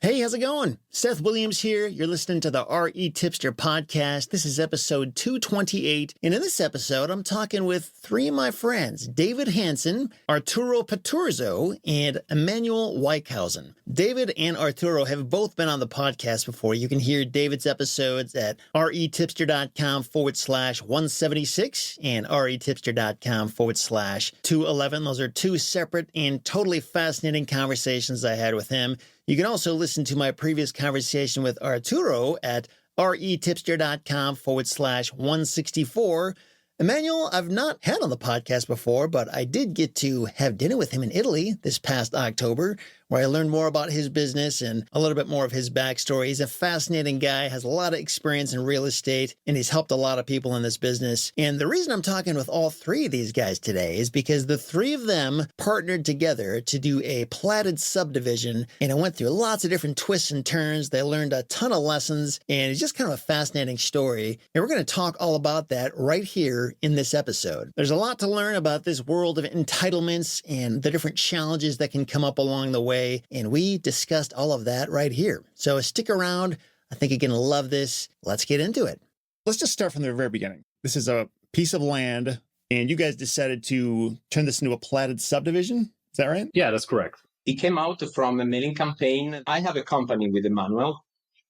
Hey, how's it going? Seth Williams here. You're listening to the REtipster Podcast. This is episode 228. And in this episode, I'm talking with three of my friends, David Hansen, Arturo Paturzo, and Emanuel Wijkhuisen. David and Arturo have both been on the podcast before. You can hear David's episodes at retipster.com/176 and retipster.com/211. Those are two separate and totally fascinating conversations I had with him. You can also listen to my previous conversation with Arturo at retipster.com/164. Emanuel, I've not had on the podcast before, but I did get to have dinner with him in Italy this past October, where I learned more about his business and a little bit more of his backstory. He's a fascinating guy, has a lot of experience in real estate, and he's helped a lot of people in this business. And the reason I'm talking with all three of these guys today is because the three of them partnered together to do a platted subdivision, and it went through lots of different twists and turns. They learned a ton of lessons, and it's just kind of a fascinating story. And we're going to talk all about that right here in this episode. There's a lot to learn about this world of entitlements and the different challenges that can come up along the way, and we discussed all of that right here. So stick around. I think you're going to love this. Let's get into it. Let's just start from the very beginning. This is a piece of land, and you guys decided to turn this into a platted subdivision. Is that right? Yeah, that's correct. It came out from a mailing campaign. I have a company with Emanuel.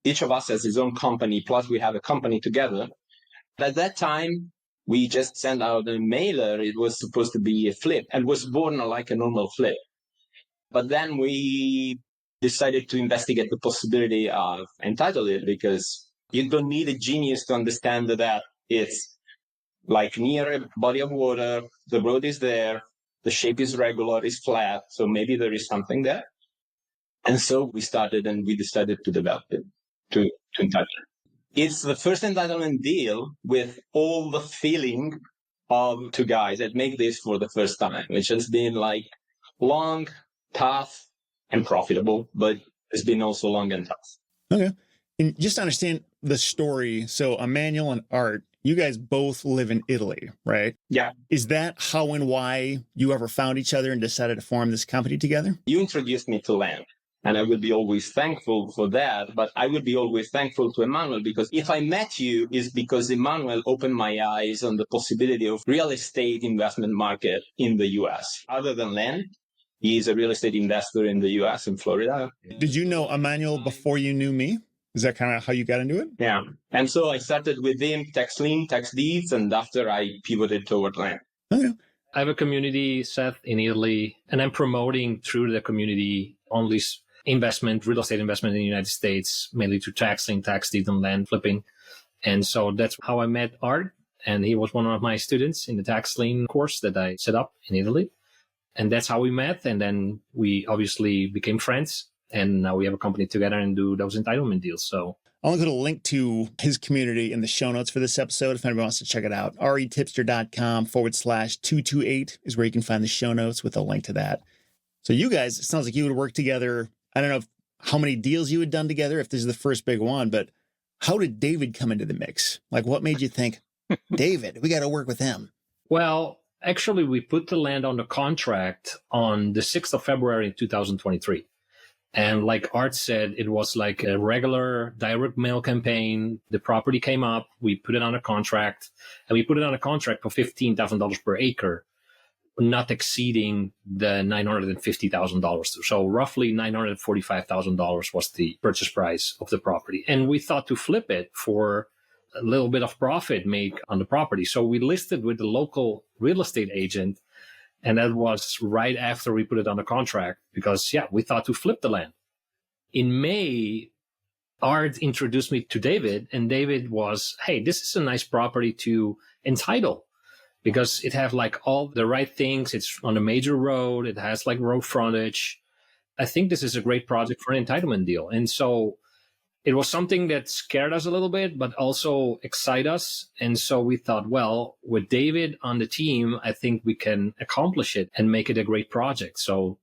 Each of us has his own company, plus we have a company together. At that time, we just sent out a mailer. It was supposed to be a flip and was born like a normal flip. But then we decided to investigate the possibility of entitlement, because you don't need a genius to understand that it's like near a body of water, the road is there, the shape is regular, it's flat, so maybe there is something there. And so we started and we decided to develop it, to entitle it. It's the first entitlement deal with all the feeling of two guys that make this for the first time, which has been like long, tough, and profitable, but it's been also long and tough. Okay. And just to understand the story, so Emanuel and Art, you guys both live in Italy, right? Yeah. Is that how and why you ever found each other and decided to form this company together? You introduced me to land, and I will be always thankful for that, but I will be always thankful to Emanuel, because if I met you, is because Emanuel opened my eyes on the possibility of real estate investment market in the US. Other than land, he is a real estate investor in the US, in Florida. Did you know Emanuel before you knew me? Is that kind of how you got into it? Yeah. And so I started with him, tax lien, tax deeds, and after I pivoted toward land. Okay. I have a community, Seth, in Italy, and I'm promoting through the community on this investment, real estate investment in the United States, mainly through tax lien, tax deed, and land flipping. And so that's how I met Art. And he was one of my students in the tax lien course that I set up in Italy. And that's how we met. And then we obviously became friends. And now we have a company together and do those entitlement deals. So I'll include a link to his community in the show notes for this episode if anybody wants to check it out. retipster.com/228 is where you can find the show notes with a link to that. So you guys, it sounds like you would work together. I don't know how many deals you had done together, if this is the first big one, but how did David come into the mix? Like, what made you think, David, we got to work with him? Well, actually, we put the land on the contract on the 6th of February 2023. And like Art said, it was like a regular direct mail campaign. The property came up, we put it on a contract, and we put it on a contract for $15,000 per acre, not exceeding the $950,000. So roughly $945,000 was the purchase price of the property. And we thought to flip it for a little bit of profit make on the property. So we listed with the local real estate agent. And that was right after we put it on the contract because, we thought to flip the land. In May, Art introduced me to David, and David was, hey, this is a nice property to entitle because it has like all the right things. It's on a major road. It has like road frontage. I think this is a great project for an entitlement deal. And so it was something that scared us a little bit, but also excite us. And so we thought, well, with David on the team, I think we can accomplish it and make it a great project. So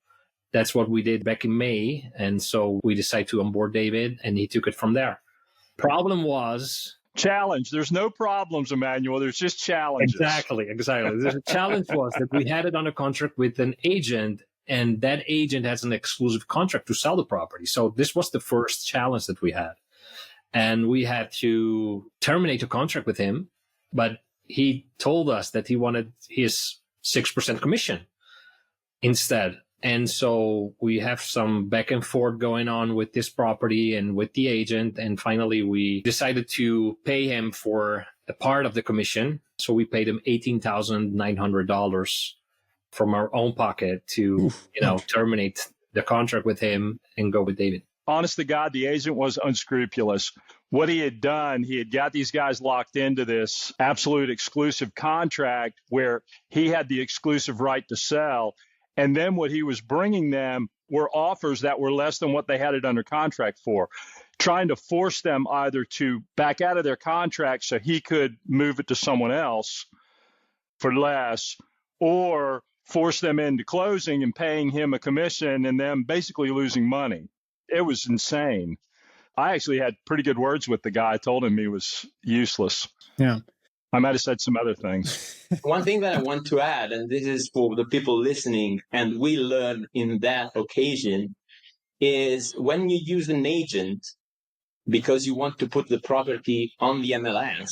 that's what we did back in May. And so we decided to onboard David, and he took it from there. Problem was... Challenge. There's no problems, Emanuel. There's just challenges. Exactly. The challenge was that we had it on a contract with an agent, and that agent has an exclusive contract to sell the property. So this was the first challenge that we had. And we had to terminate the contract with him, but he told us that he wanted his 6% commission instead. And so we have some back and forth going on with this property and with the agent. And finally, we decided to pay him for a part of the commission. So we paid him $18,900 from our own pocket to, terminate the contract with him and go with David. Honest to God, the agent was unscrupulous. What he had done, he had got these guys locked into this absolute exclusive contract where he had the exclusive right to sell. And then what he was bringing them were offers that were less than what they had it under contract for, trying to force them either to back out of their contract so he could move it to someone else for less, or force them into closing and paying him a commission and them basically losing money. It was insane. I actually had pretty good words with the guy. I told him he was useless. Yeah. I might have said some other things. One thing that I want to add, and this is for the people listening, and we learned in that occasion, is when you use an agent because you want to put the property on the MLS,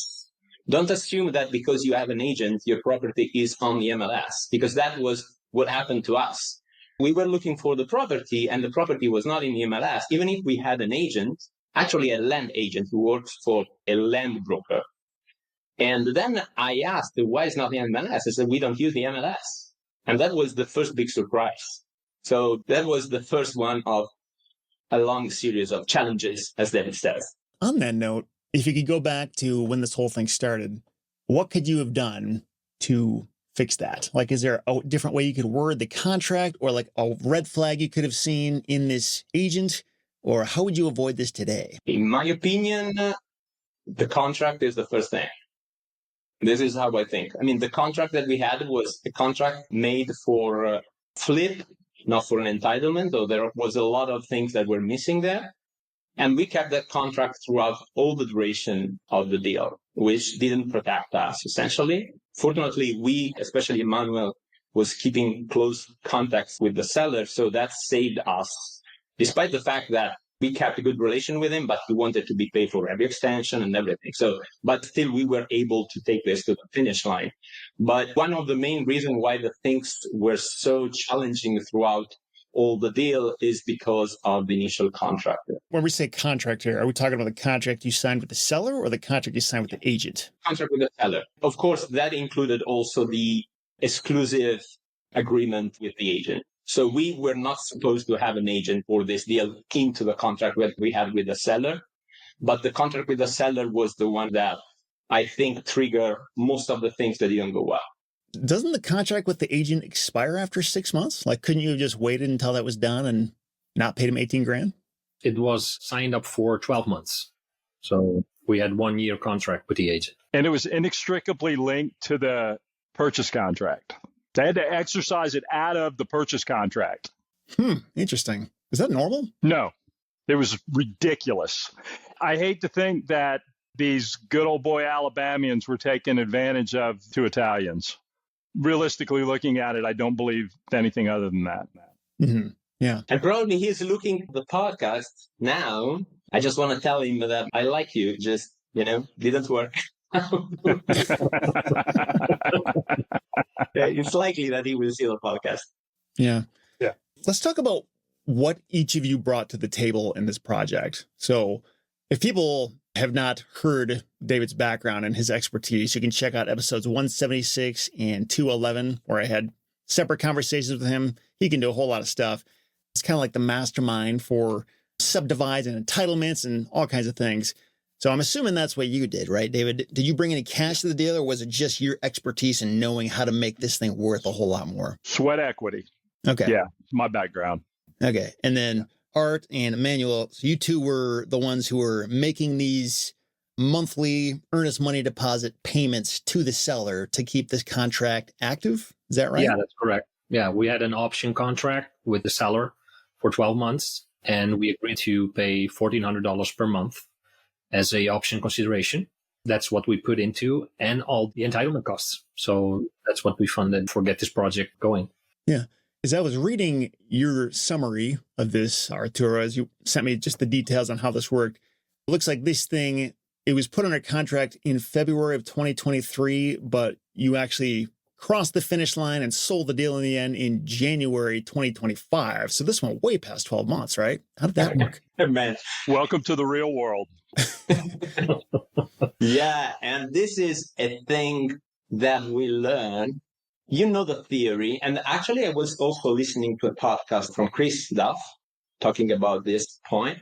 don't assume that because you have an agent, your property is on the MLS, because that was what happened to us. We were looking for the property, and the property was not in the MLS. Even if we had an agent, actually a land agent who works for a land broker. And then I asked, why is not the MLS? I said, we don't use the MLS. And that was the first big surprise. So that was the first one of a long series of challenges, as David says. On that note, if you could go back to when this whole thing started, what could you have done to fix that? Like, is there a different way you could word the contract, or like a red flag you could have seen in this agent? Or how would you avoid this today? In my opinion, the contract is the first thing. This is how I think. I mean, the contract that we had was a contract made for flip, not for an entitlement, though there was a lot of things that were missing there. And we kept that contract throughout all the duration of the deal, which didn't protect us, essentially. Fortunately, we, especially Emanuel, was keeping close contacts with the seller, so that saved us, despite the fact that we kept a good relation with him, but he wanted to be paid for every extension and everything. So, but still we were able to take this to the finish line. But one of the main reasons why the things were so challenging throughout all the deal is because of the initial contract. When we say contract here, are we talking about the contract you signed with the seller or the contract you signed with the agent? Contract with the seller. Of course, that included also the exclusive agreement with the agent. So we were not supposed to have an agent for this deal into the contract that we had with the seller. But the contract with the seller was the one that I think triggered most of the things that didn't go well. Doesn't the contract with the agent expire after 6 months? Like, couldn't you have just waited until that was done and not paid him $18,000? It was signed up for 12 months. So we had 1 year contract with the agent. And it was inextricably linked to the purchase contract. They had to exercise it out of the purchase contract. Interesting. Is that normal? No, it was ridiculous. I hate to think that these good old boy Alabamians were taking advantage of two Italians. Realistically looking at it, I don't believe anything other than that. Mm-hmm. Yeah. And probably he's looking at the podcast now. I just want to tell him that I like you. Just, didn't work. It's likely that he will see the podcast. Yeah. Yeah. Let's talk about what each of you brought to the table in this project. So if people have not heard David's background and his expertise, you can check out episodes 176 and 211, where I had separate conversations with him. He can do a whole lot of stuff. It's kind of like the mastermind for subdivides and entitlements and all kinds of things. So I'm assuming that's what you did, right, David? Did you bring any cash to the deal, or was it just your expertise in knowing how to make this thing worth a whole lot more? Sweat equity. Okay. Yeah, my background. Okay. And then Art and Emanuel, so you two were the ones who were making these monthly earnest money deposit payments to the seller to keep this contract active. Is that right? Yeah, that's correct. Yeah, we had an option contract with the seller for 12 months, and we agreed to pay $1,400 per month as a option consideration. That's what we put into, and all the entitlement costs. So that's what we funded for get this project going. Yeah. As I was reading your summary of this, Arturo, as you sent me just the details on how this worked, it looks like this thing, it was put under contract in February of 2023, but you actually crossed the finish line and sold the deal in the end in January 2025. So this went way past 12 months, right? How did that work? Man. Welcome to the real world. Yeah, and this is a thing that we learn. You know the theory. And actually, I was also listening to a podcast from Chris Duff talking about this point,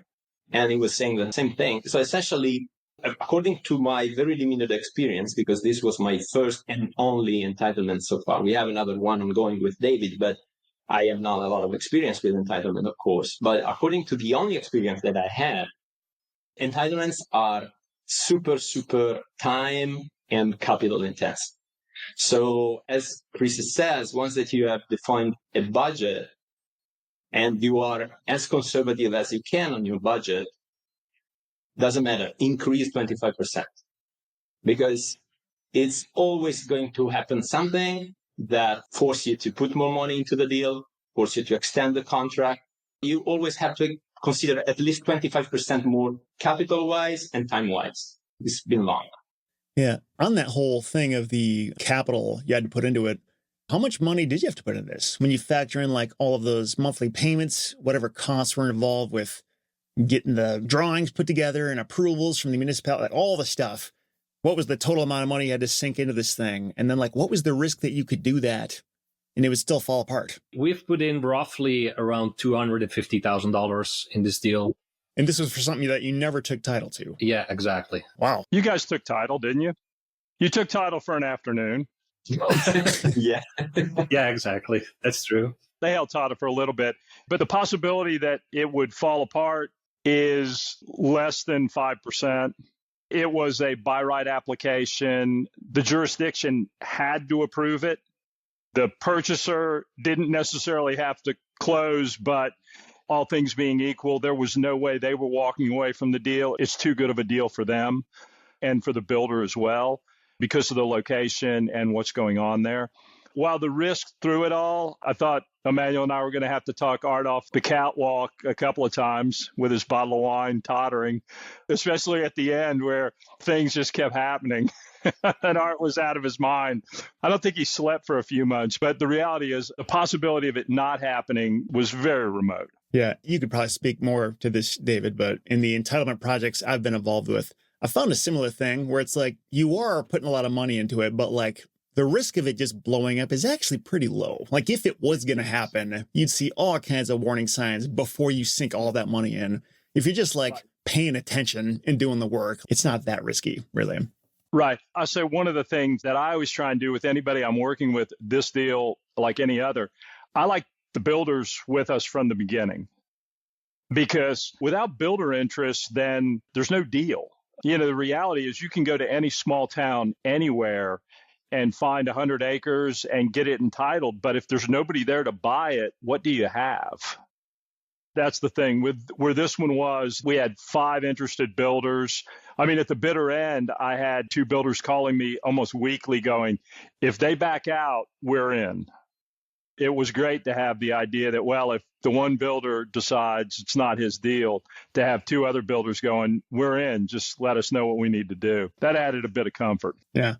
and he was saying the same thing. So essentially, according to my very limited experience, because this was my first and only entitlement so far, we have another one ongoing with David, but I have not a lot of experience with entitlement, of course. But according to the only experience that I had, entitlements are super, super time and capital intense. So as Chris says, once that you have defined a budget and you are as conservative as you can on your budget, doesn't matter, increase 25%. Because it's always going to happen something that force you to put more money into the deal, force you to extend the contract. You always have to consider at least 25% more capital-wise and time-wise. It's been long. Yeah. On that whole thing of the capital you had to put into it, how much money did you have to put into this? When you factor in like all of those monthly payments, whatever costs were involved with getting the drawings put together and approvals from the municipality, like all the stuff. What was the total amount of money you had to sink into this thing? And then like, what was the risk that you could do that and it would still fall apart? We've put in roughly around $250,000 in this deal. And this was for something that you never took title to. Yeah, exactly. Wow. You guys took title, didn't you? You took title for an afternoon. Yeah. Yeah, exactly. That's true. They held title for a little bit, but the possibility that it would fall apart is less than 5%. It was a by right application. The jurisdiction had to approve it. The purchaser didn't necessarily have to close, but all things being equal, there was no way they were walking away from the deal. It's too good of a deal for them and for the builder as well because of the location and what's going on there. While the risk through it all, I thought Emanuel and I were going to have to talk Art off the catwalk a couple of times with his bottle of wine tottering, especially at the end where things just kept happening. And Art was out of his mind. I don't think he slept for a few months, but the reality is the possibility of it not happening was very remote. Yeah, you could probably speak more to this, David, but in the entitlement projects I've been involved with, I found a similar thing where it's like you are putting a lot of money into it, but like the risk of it just blowing up is actually pretty low. Like if it was going to happen, you'd see all kinds of warning signs before you sink all that money in. If you're just like paying attention and doing the work, it's not that risky, really. Right. I say one of the things that I always try and do with anybody I'm working with, this deal, like any other, I like the builders with us from the beginning. Because without builder interest, then there's no deal. You know, the reality is you can go to any small town anywhere and find 100 acres and get it entitled. But if there's nobody there to buy it, what do you have? That's the thing. With where this one was, we had 5 interested builders. I mean, at the bitter end, I had 2 builders calling me almost weekly going, if they back out, we're in. It was great to have the idea that, well, if the one builder decides it's not his deal, to have 2 other builders going, we're in, just let us know what we need to do. That added a bit of comfort. Yeah.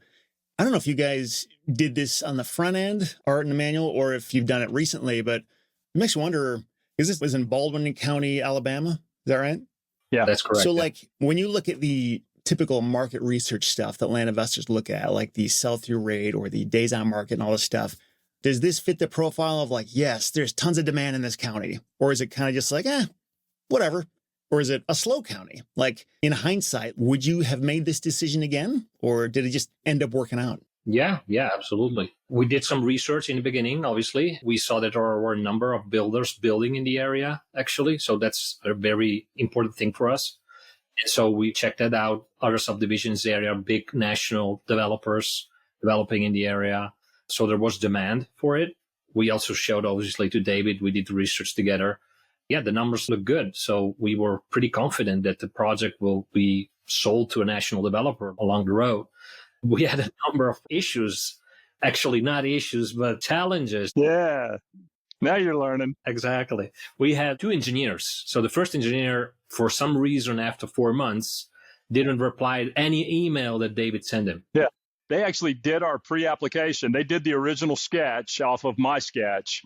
I don't know if you guys did this on the front end, Art and Emanuel, or if you've done it recently, but it makes you wonder, because this was in Baldwin County, Alabama. Is that right? Yeah, that's correct. So yeah. like when you look at the typical market research stuff that land investors look at, like the sell-through rate or the days on market and all this stuff, does this fit the profile of like, yes, there's tons of demand in this county? Or is it kind of just like, whatever? Or is it a slow county? Like in hindsight, would you have made this decision again? Or did it just end up working out? Yeah, absolutely. We did some research in the beginning, obviously. We saw that there were a number of builders building in the area, actually. So that's a very important thing for us. And so we checked that out. Other subdivisions area, big national developers developing in the area. So there was demand for it. We also showed, obviously, to David, we did the research together. Yeah, the numbers look good. So we were pretty confident that the project will be sold to a national developer along the road. We had a number of issues, actually not issues, but challenges. Yeah. Now you're learning. Exactly. We had two engineers. So the first engineer, for some reason, after 4 months, didn't reply to any email that David sent him. Yeah. They actually did our pre-application. They did the original sketch off of my sketch,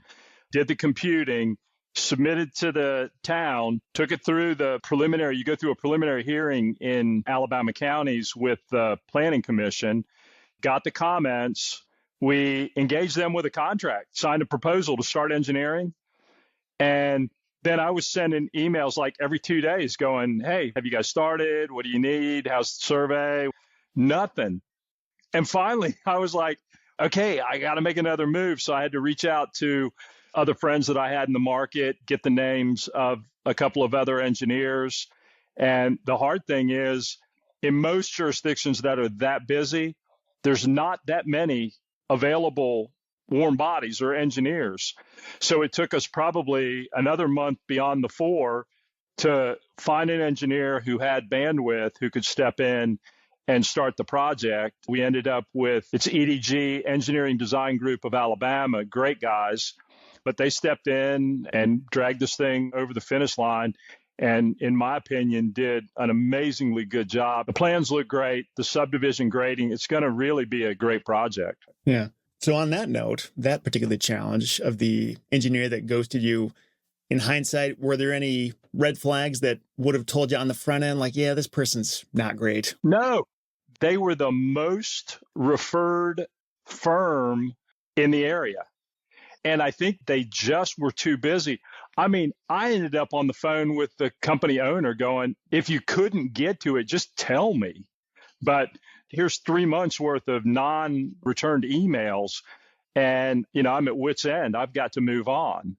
did the computing, submitted to the town, took it through the preliminary. You go through a preliminary hearing in Alabama counties with the Planning Commission, got the comments. We engaged them with a contract, signed a proposal to start engineering. And then I was sending emails like every 2 days going, hey, have you guys started? What do you need? How's the survey? Nothing. And finally, I was like, okay, I got to make another move. So I had to reach out to other friends that I had in the market, get the names of a couple of other engineers. And the hard thing is, in most jurisdictions that are that busy, there's not that many available warm bodies or engineers. So it took us probably another month beyond the 4 to find an engineer who had bandwidth, who could step in and start the project. We ended up with, it's EDG, Engineering Design Group of Alabama, great guys, but they stepped in and dragged this thing over the finish line. And in my opinion, did an amazingly good job. The plans look great. The subdivision grading, it's going to really be a great project. Yeah. So on that note, that particular challenge of the engineer that ghosted you, in hindsight, were there any red flags that would have told you on the front end, like, yeah, this person's not great? No, they were the most referred firm in the area. And I think they just were too busy. I mean, I ended up on the phone with the company owner going, if you couldn't get to it, just tell me. But here's 3 months worth of non-returned emails. And, I'm at wit's end. I've got to move on.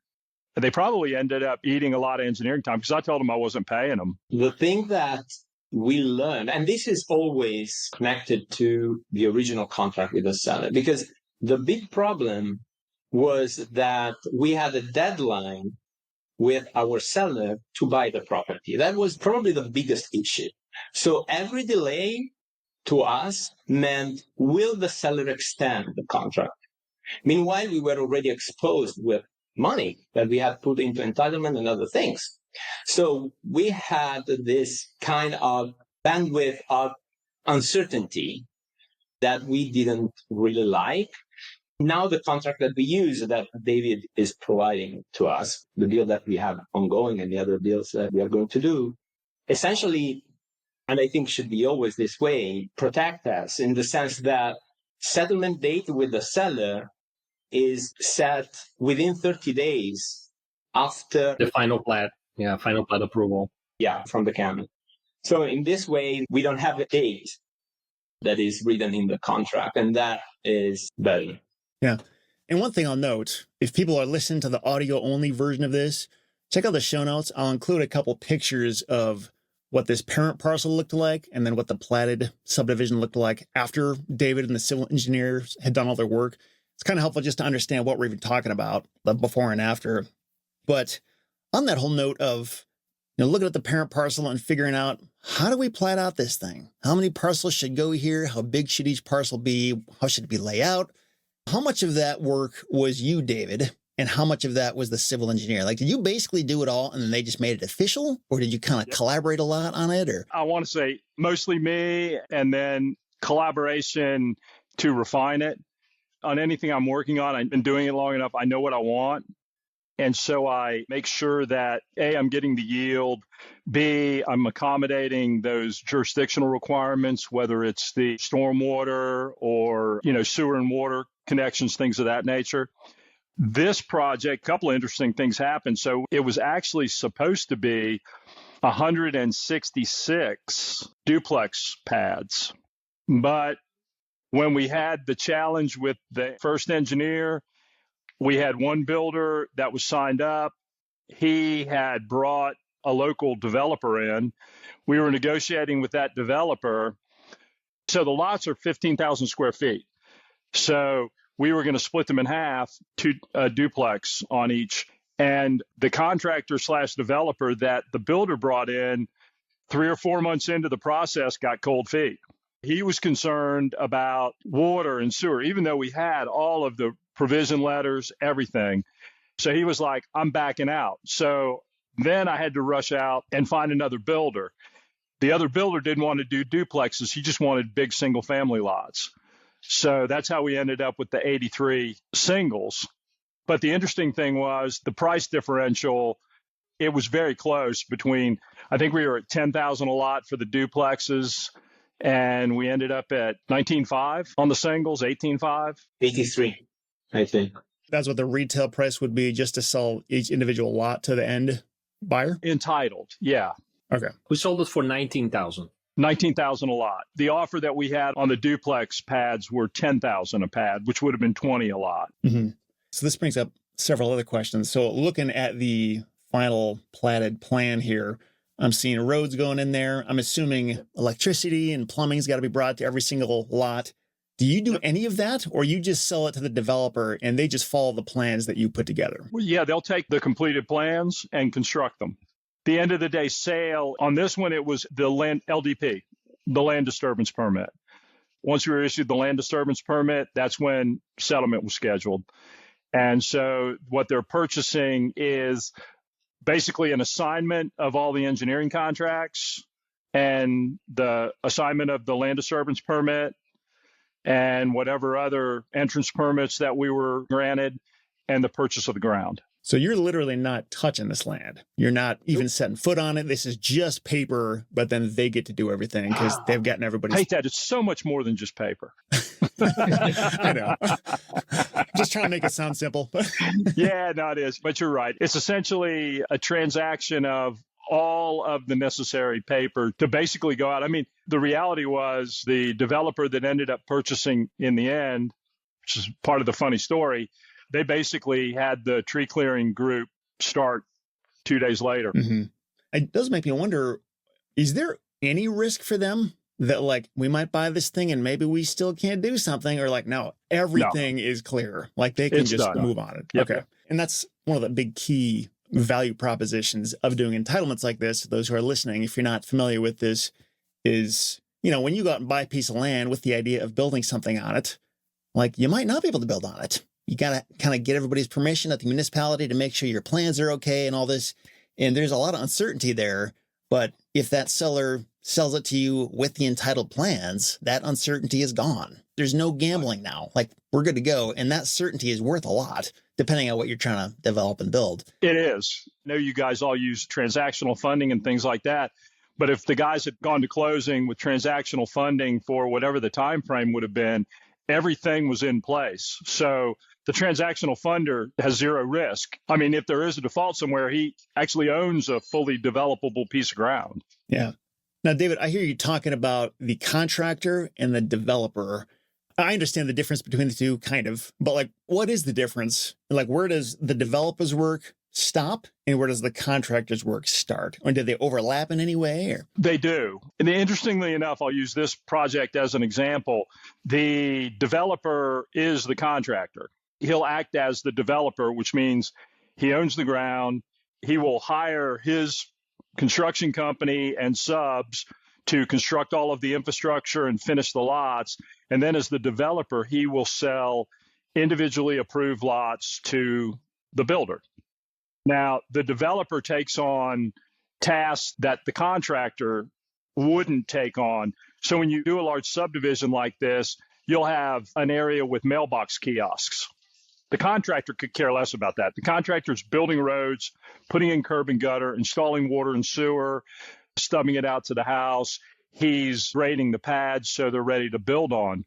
They probably ended up eating a lot of engineering time because I told them I wasn't paying them. The thing that we learned, and this is always connected to the original contract with the seller, because the big problem was that we had a deadline with our seller to buy the property. That was probably the biggest issue. So every delay to us meant, will the seller extend the contract? Meanwhile, we were already exposed with money that we had put into entitlement and other things. So we had this kind of bandwidth of uncertainty that we didn't really like. Now the contract that we use that David is providing to us, the deal that we have ongoing and the other deals that we are going to do, essentially, and I think should be always this way, protect us in the sense that settlement date with the seller is set within 30 days after the final plat. Yeah, final plat approval. Yeah, from the county. So in this way, we don't have a date that is written in the contract, and that is better. Yeah. And one thing I'll note, if people are listening to the audio only version of this, check out the show notes. I'll include a couple pictures of what this parent parcel looked like and then what the platted subdivision looked like after David and the civil engineers had done all their work. It's kind of helpful just to understand what we're even talking about, the before and after. But on that whole note of, looking at the parent parcel and figuring out, how do we plat out this thing? How many parcels should go here? How big should each parcel be? How should it be laid out? How much of that work was you, David, and how much of that was the civil engineer? Like, did you basically do it all and then they just made it official, or did you kind of collaborate a lot on it? Or I want to say mostly me, and then collaboration to refine it. On anything I'm working on, I've been doing it long enough. I know what I want. And so I make sure that A, I'm getting the yield, B, I'm accommodating those jurisdictional requirements, whether it's the stormwater or, sewer and water connections, things of that nature. This project, a couple of interesting things happened. So it was actually supposed to be 166 duplex pads. But when we had the challenge with the first engineer, we had one builder that was signed up. He had brought a local developer in. We were negotiating with that developer. So the lots are 15,000 square feet. So we were going to split them in half, two duplex on each. And the contractor / developer that the builder brought in 3 or 4 months into the process got cold feet. He was concerned about water and sewer, even though we had all of the provision letters, everything. So he was like, I'm backing out. So then I had to rush out and find another builder. The other builder didn't want to do duplexes. He just wanted big single family lots. So that's how we ended up with the 83 singles. But the interesting thing was the price differential. It was very close between, I think we were at $10,000 a lot for the duplexes, and we ended up at $19,500 on the singles, $18,500. 83, I think. That's what the retail price would be just to sell each individual lot to the end buyer? Entitled, yeah. Okay. We sold it for $19,000. $19,000 a lot. The offer that we had on the duplex pads were $10,000 a pad, which would have been $20 a lot. Mm-hmm. So this brings up several other questions. So looking at the final platted plan here, I'm seeing roads going in there. I'm assuming electricity and plumbing's got to be brought to every single lot. Do you do any of that, or you just sell it to the developer and they just follow the plans that you put together? Well, yeah, they'll take the completed plans and construct them. The end of the day sale, on this one, it was the land LDP, the land disturbance permit. Once we were issued the land disturbance permit, that's when settlement was scheduled. And so what they're purchasing is basically an assignment of all the engineering contracts and the assignment of the land disturbance permit and whatever other entrance permits that we were granted, and the purchase of the ground. So you're literally not touching this land. You're not even setting foot on it. This is just paper, but then they get to do everything because they've gotten everybody's... I hate that. It's so much more than just paper. I know. Just trying to make it sound simple. Yeah, no, it is. But you're right. It's essentially a transaction of all of the necessary paper to basically go out. I mean, the reality was the developer that ended up purchasing in the end, which is part of the funny story, they basically had the tree clearing group start 2 days later. Mm-hmm. It does make me wonder, is there any risk for them that like we might buy this thing and maybe we still can't do something, or like, no, everything is clear. Like they can just move on it. Yep. Okay. And that's one of the big key value propositions of doing entitlements like this. Those who are listening, if you're not familiar with this, is, you know, when you go out and buy a piece of land with the idea of building something on it, like you might not be able to build on it. You got to kind of get everybody's permission at the municipality to make sure your plans are okay and all this. And there's a lot of uncertainty there. But if that seller sells it to you with the entitled plans, that uncertainty is gone. There's no gambling now. Like we're good to go. And that certainty is worth a lot, depending on what you're trying to develop and build. It is. I know you guys all use transactional funding and things like that. But if the guys had gone to closing with transactional funding for whatever the time frame would have been, everything was in place. So the transactional funder has zero risk. I mean, if there is a default somewhere, he actually owns a fully developable piece of ground. Yeah. Now, David, I hear you talking about the contractor and the developer. I understand the difference between the two, kind of, but like, what is the difference? Like, where does the developer's work stop and where does the contractor's work start? Or do they overlap in any way? Or? They do. And interestingly enough, I'll use this project as an example. The developer is the contractor. He'll act as the developer, which means he owns the ground. He will hire his construction company and subs to construct all of the infrastructure and finish the lots. And then as the developer, he will sell individually approved lots to the builder. Now, the developer takes on tasks that the contractor wouldn't take on. So when you do a large subdivision like this, you'll have an area with mailbox kiosks. The contractor could care less about that. The contractor's building roads, putting in curb and gutter, installing water and sewer, stubbing it out to the house. He's grading the pads so they're ready to build on.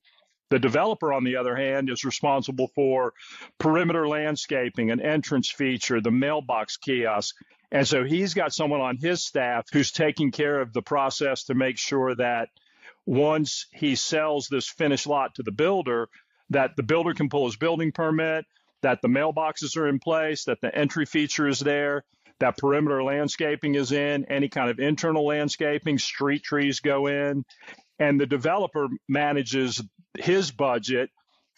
The developer, on the other hand, is responsible for perimeter landscaping, an entrance feature, the mailbox kiosk. And so he's got someone on his staff who's taking care of the process to make sure that once he sells this finished lot to the builder, that the builder can pull his building permit, that the mailboxes are in place, that the entry feature is there, that perimeter landscaping is in, any kind of internal landscaping, street trees go in, and the developer manages his budget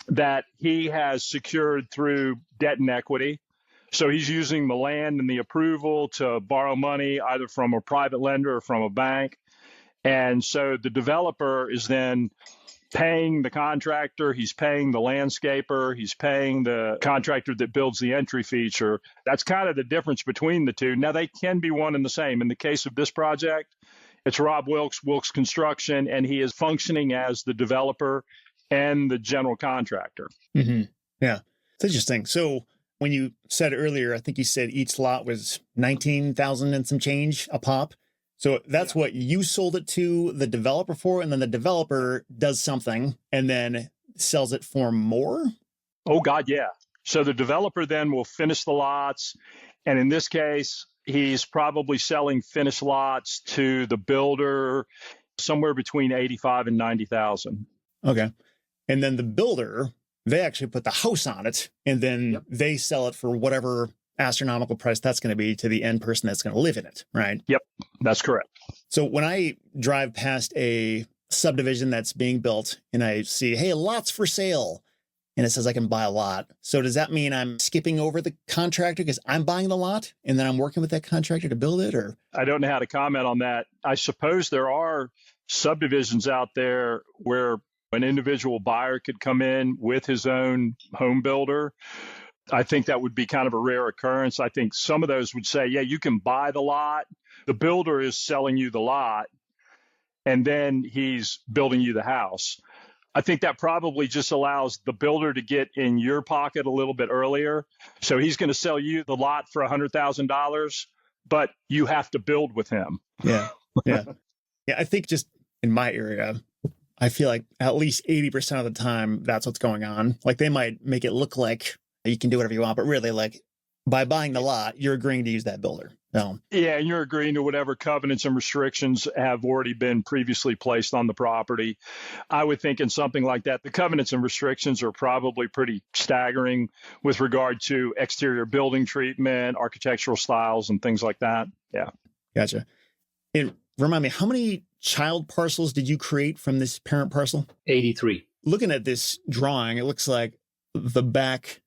that he has secured through debt and equity. So he's using the land and the approval to borrow money either from a private lender or from a bank. And so the developer is then paying the contractor, he's paying the landscaper, he's paying the contractor that builds the entry feature. That's kind of the difference between the two. Now, they can be one and the same. In the case of this project, it's Rob Wilkes Construction, and he is functioning as the developer and the general contractor. Mm-hmm. Yeah, it's interesting. So when you said earlier, I think you said each lot was 19,000 and some change a pop. So that's what you sold it to the developer for, and then the developer does something and then sells it for more? Oh, God, yeah. So the developer then will finish the lots. And in this case, he's probably selling finished lots to the builder somewhere between 85 and 90,000. Okay. And then the builder, they actually put the house on it, and then they sell it for whatever astronomical price that's going to be to the end person that's going to live in it, right? Yep, that's correct. So when I drive past a subdivision that's being built and I see, hey, lots for sale, and it says I can buy a lot. So does that mean I'm skipping over the contractor because I'm buying the lot and then I'm working with that contractor to build it? Or I don't know how to comment on that. I suppose there are subdivisions out there where an individual buyer could come in with his own home builder. I think that would be kind of a rare occurrence. I think some of those would say, yeah, you can buy the lot. The builder is selling you the lot, and then he's building you the house. I think that probably just allows the builder to get in your pocket a little bit earlier. So he's going to sell you the lot for $100,000, but you have to build with him. Yeah. Yeah. Yeah. I think just in my area, I feel like at least 80% of the time, that's what's going on. Like they might make it look like you can do whatever you want, but really, like by buying the lot, you're agreeing to use that builder. So yeah, and you're agreeing to whatever covenants and restrictions have already been previously placed on the property. I would think in something like that, the covenants and restrictions are probably pretty staggering with regard to exterior building treatment, architectural styles, and things like that. Yeah. Gotcha. And remind me, how many child parcels did you create from this parent parcel? 83. Looking at this drawing, it looks like the back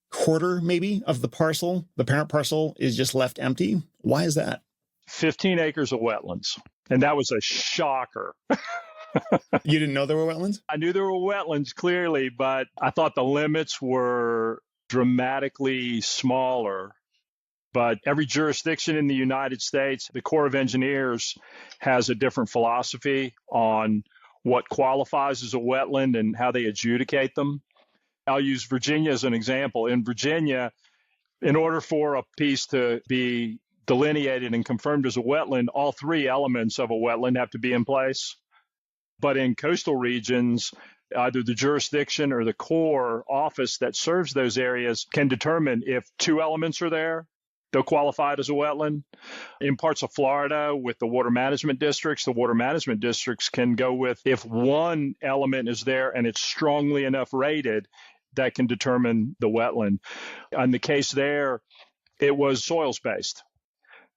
quarter maybe of the parcel, the parent parcel, is just left empty. Why is that? 15 acres of wetlands. And that was a shocker. You didn't know there were wetlands? I knew there were wetlands clearly, but I thought the limits were dramatically smaller. But every jurisdiction in the United States, the Corps of Engineers has a different philosophy on what qualifies as a wetland and how they adjudicate them. I'll use Virginia as an example. In Virginia, in order for a piece to be delineated and confirmed as a wetland, all three elements of a wetland have to be in place. But in coastal regions, either the jurisdiction or the Corps office that serves those areas can determine if two elements are there, they'll qualify it as a wetland. In parts of Florida, with the water management districts can go with if one element is there and it's strongly enough rated, that can determine the wetland. In the case there, it was soils-based.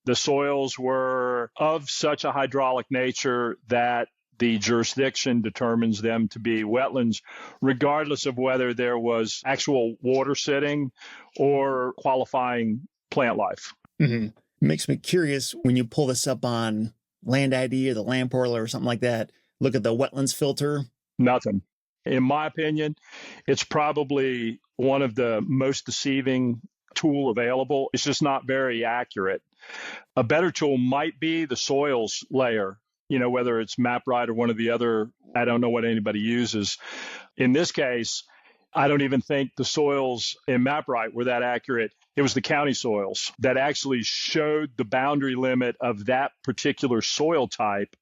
The soils were of such a hydraulic nature that the jurisdiction determines them to be wetlands, regardless of whether there was actual water sitting or qualifying plant life. Mm-hmm. It makes me curious when you pull this up on Land ID or the Land Portal or something like that, look at the wetlands filter. Nothing. In my opinion, it's probably one of the most deceiving tool available. It's just not very accurate. A better tool might be the soils layer, whether it's MapRite or one of the other, I don't know what anybody uses. In this case, I don't even think the soils in MapRite were that accurate. It was the county soils that actually showed the boundary limit of that particular soil type,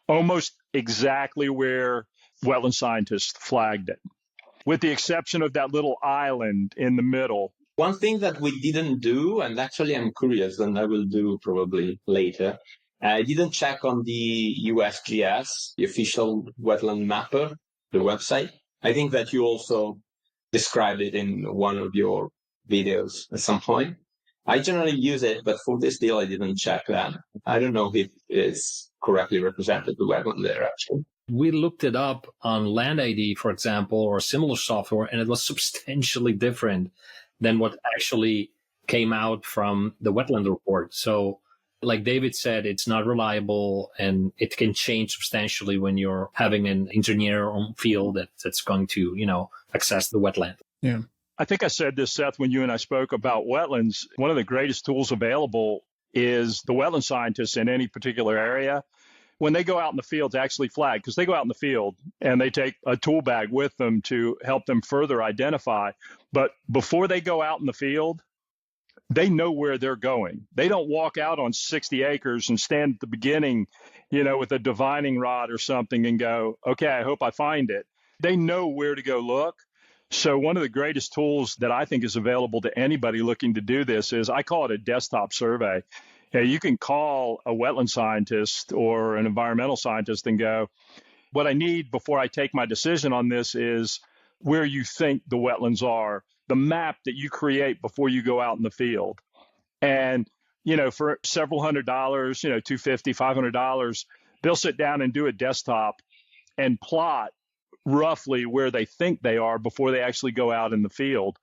almost exactly where wetland scientists flagged it, with the exception of that little island in the middle. One thing that we didn't do, and actually I'm curious, and I will do probably later, I didn't check on the USGS, the official wetland mapper, the website. I think that you also described it in one of your videos at some point. I generally use it, but for this deal, I didn't check that. I don't know if it's correctly represented, the wetland there, actually. We looked it up on Land ID, for example, or similar software, and it was substantially different than what actually came out from the wetland report. So Like David said, it's not reliable and it can change substantially when you're having an engineer on field that's going to, access the wetland. Yeah. I think I said this, Seth, when you and I spoke about wetlands. One of the greatest tools available is the wetland scientists in any particular area. When they go out in the field to actually flag, because they go out in the field and they take a tool bag with them to help them further identify. But before they go out in the field, they know where they're going. They don't walk out on 60 acres and stand at the beginning, with a divining rod or something and go, okay, I hope I find it. They know where to go look. So one of the greatest tools that I think is available to anybody looking to do this is, I call it a desktop survey. You can call a wetland scientist or an environmental scientist and go, what I need before I take my decision on this is where you think the wetlands are, the map that you create before you go out in the field. And, for several $100, $250, $500, they'll sit down and do a desktop and plot roughly where they think they are before they actually go out in the field.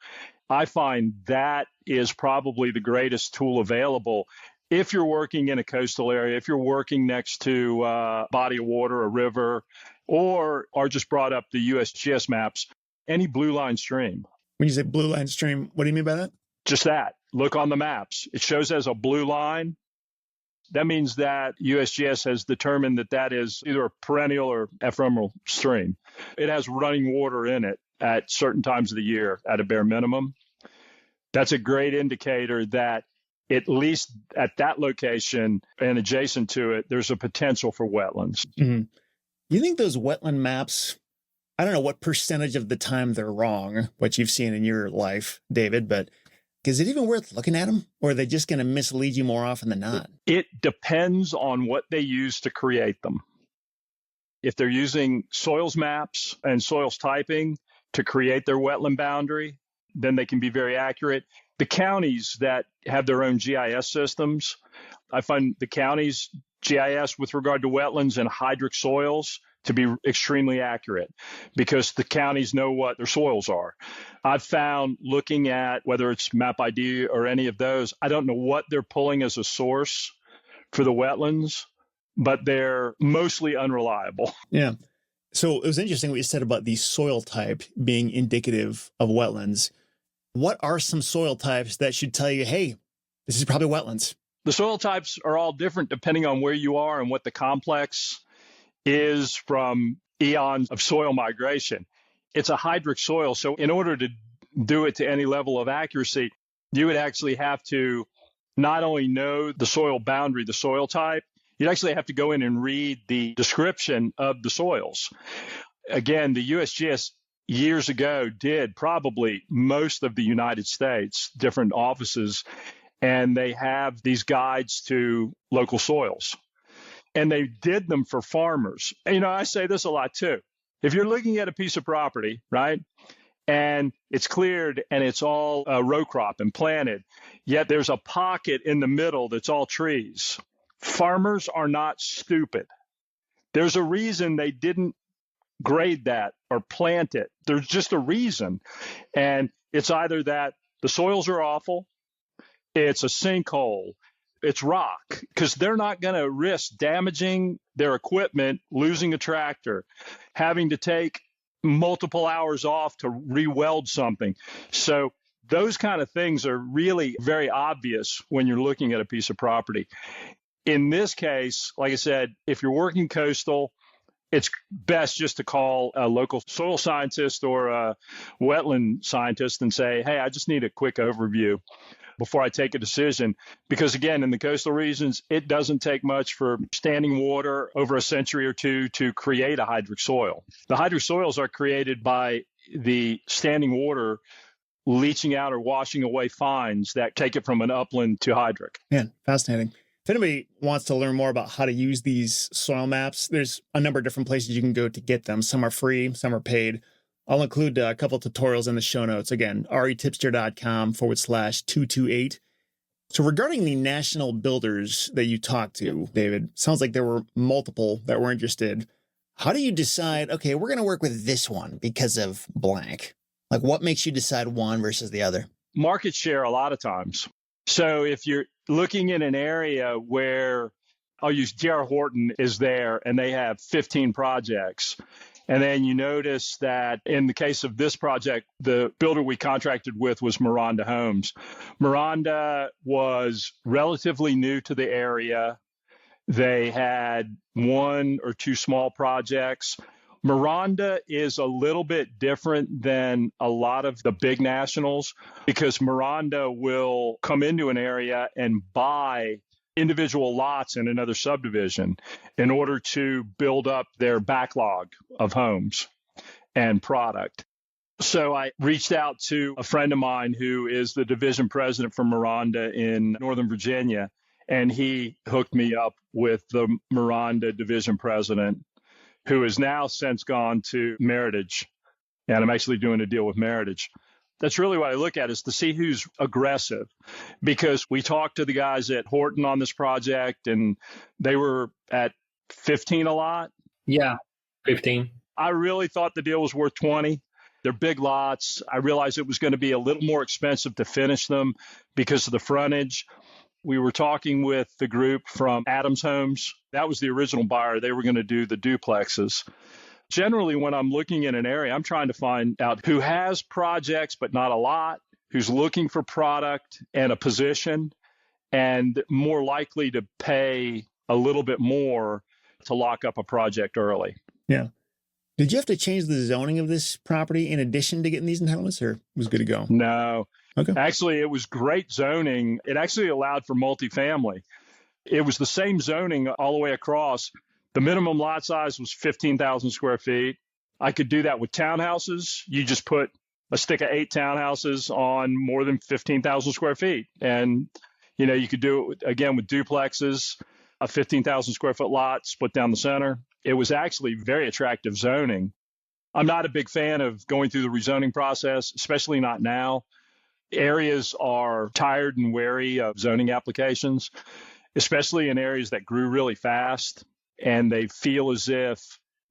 I find that is probably the greatest tool available. If you're working in a coastal area, if you're working next to a body of water, a river, or just brought up the USGS maps, any blue line stream. When you say blue line stream, what do you mean by that? Just that. Look on the maps. It shows as a blue line. That means that USGS has determined that is either a perennial or ephemeral stream. It has running water in it at certain times of the year at a bare minimum. That's a great indicator that at least at that location and adjacent to it, there's a potential for wetlands. Mm-hmm. You think those wetland maps, I don't know what percentage of the time they're wrong, what you've seen in your life, David, but is it even worth looking at them? Or are they just going to mislead you more often than not? It depends on what they use to create them. If they're using soils maps and soils typing to create their wetland boundary, then they can be very accurate. The counties that have their own GIS systems, I find the counties' GIS with regard to wetlands and hydric soils to be extremely accurate because the counties know what their soils are. I've found looking at whether it's MapID or any of those, I don't know what they're pulling as a source for the wetlands, but they're mostly unreliable. Yeah. So it was interesting what you said about the soil type being indicative of wetlands. What are some soil types that should tell you, hey, this is probably wetlands? The soil types are all different depending on where you are and what the complex is from eons of soil migration. It's a hydric soil. So in order to do it to any level of accuracy, you would actually have to not only know the soil boundary, the soil type, you'd actually have to go in and read the description of the soils. Again, the USGS years ago did probably most of the United States, different offices, and they have these guides to local soils. And they did them for farmers. I say this a lot too. If you're looking at a piece of property, right, and it's cleared and it's all row crop and planted, yet there's a pocket in the middle that's all trees. Farmers are not stupid. There's a reason they didn't grade that or plant it. There's just a reason. And it's either that the soils are awful, it's a sinkhole, it's rock, because they're not going to risk damaging their equipment, losing a tractor, having to take multiple hours off to re-weld something. So those kind of things are really very obvious when you're looking at a piece of property. In this case, like I said, if you're working coastal, it's best just to call a local soil scientist or a wetland scientist and say, hey, I just need a quick overview before I take a decision. Because again, in the coastal regions, it doesn't take much for standing water over a century or two to create a hydric soil. The hydric soils are created by the standing water leaching out or washing away fines that take it from an upland to hydric. Man, fascinating. If anybody wants to learn more about how to use these soil maps, there's a number of different places you can go to get them. Some are free, some are paid. I'll include a couple of tutorials in the show notes. Again, REtipster.com/228. So regarding the national builders that you talked to, David, sounds like there were multiple that were interested. How do you decide, okay, we're going to work with this one because of blank? Like what makes you decide one versus the other? Market share a lot of times. So if you're looking in an area where I'll use D.R. Horton is there and they have 15 projects. And then you notice that in the case of this project, the builder we contracted with was Miranda Homes. Miranda was relatively new to the area. They had 1 or 2 small projects. Miranda is a little bit different than a lot of the big nationals because Miranda will come into an area and buy individual lots in another subdivision in order to build up their backlog of homes and product. So I reached out to a friend of mine who is the division president for Miranda in Northern Virginia, and he hooked me up with the Miranda division president, who has now since gone to Meritage. And I'm actually doing a deal with Meritage. That's really what I look at, is to see who's aggressive, because we talked to the guys at Horton on this project and they were at 15 a lot. Yeah, 15. I really thought the deal was worth 20. They're big lots. I realized it was going to be a little more expensive to finish them because of the frontage. We were talking with the group from Adams Homes. That was the original buyer. They were going to do the duplexes. Generally, when I'm looking in an area, I'm trying to find out who has projects, but not a lot, who's looking for product and a position, and more likely to pay a little bit more to lock up a project early. Yeah. Did you have to change the zoning of this property in addition to getting these entitlements, or was it good to go? No. Okay. Actually, it was great zoning. It actually allowed for multifamily. It was the same zoning all the way across. The minimum lot size was 15,000 square feet. I could do that with townhouses. You just put a stick of 8 townhouses on more than 15,000 square feet. And, you could do it again with duplexes, a 15,000 square foot lot split down the center. It was actually very attractive zoning. I'm not a big fan of going through the rezoning process, especially not now. Areas are tired and wary of zoning applications, especially in areas that grew really fast. And they feel as if